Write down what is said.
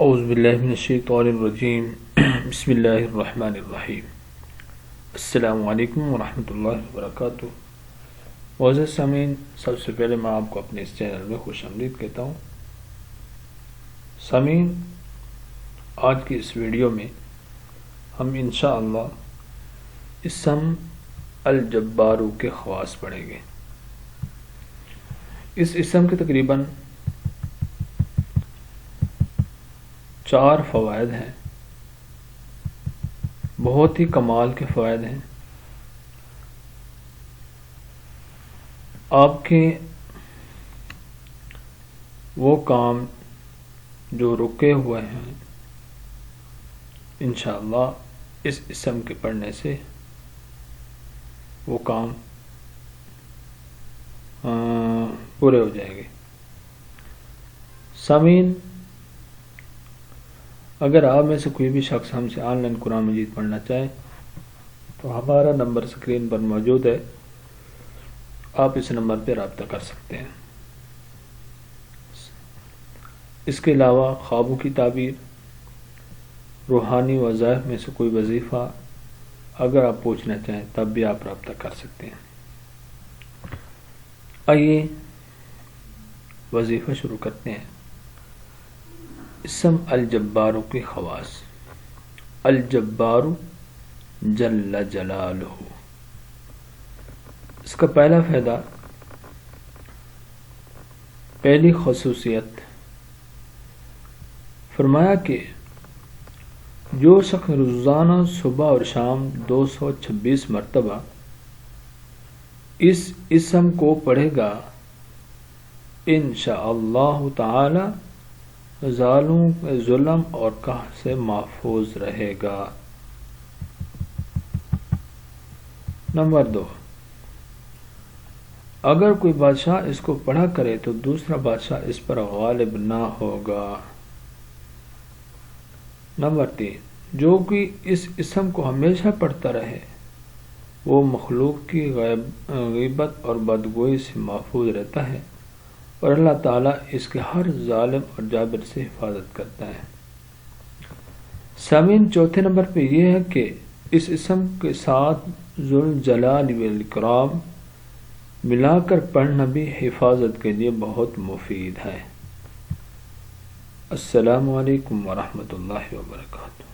اعوذ باللہ من الشیطان الرجیم بسم اللہ الرحمن الرحیم السلام علیکم ورحمۃ اللہ وبرکاتہ۔ معزز سامعین، سب سے پہلے میں آپ کو اپنے اس چینل میں خوش آمدید کہتا ہوں۔ سامعین، آج کی اس ویڈیو میں ہم انشاءاللہ اسم الجبار کے خواص پڑھیں گے۔ اس اسم کے تقریباً 4 فوائد ہیں، بہت ہی کمال کے فوائد ہیں۔ آپ کے وہ کام جو رکے ہوئے ہیں انشاءاللہ اس اسم کے پڑھنے سے وہ کام پورے ہو جائیں گے۔ سامعین، اگر آپ میں سے کوئی بھی شخص ہم سے آن لائن قرآن مجید پڑھنا چاہے تو ہمارا نمبر سکرین پر موجود ہے، آپ اس نمبر پہ رابطہ کر سکتے ہیں۔ اس کے علاوہ خوابوں کی تعبیر، روحانی وظائف میں سے کوئی وظیفہ اگر آپ پوچھنا چاہیں تب بھی آپ رابطہ کر سکتے ہیں۔ آئیے وظیفہ شروع کرتے ہیں۔ اسم الجبار کے خواص۔ الجبار جل جلالہ، اس کا پہلا فائدہ، پہلی خصوصیت، فرمایا کہ جو شخص روزانہ صبح اور شام 226 مرتبہ اس اسم کو پڑھے گا انشاءاللہ تعالی ظلم اور قہر سے محفوظ رہے گا۔ نمبر 2، اگر کوئی بادشاہ اس کو پڑھا کرے تو دوسرا بادشاہ اس پر غالب نہ ہوگا۔ نمبر 3، جو کوئی اس اسم کو ہمیشہ پڑھتا رہے وہ مخلوق کی غیبت اور بدگوئی سے محفوظ رہتا ہے اور اللہ تعالیٰ اس کے ہر ظالم اور جابر سے حفاظت کرتا ہے۔ سامعین، چوتھے نمبر پہ یہ ہے کہ اس اسم کے ساتھ ذوالجلال والاکرام ملا کر پڑھنا بھی حفاظت کے لیے بہت مفید ہے۔ السلام علیکم ورحمۃ اللہ وبرکاتہ۔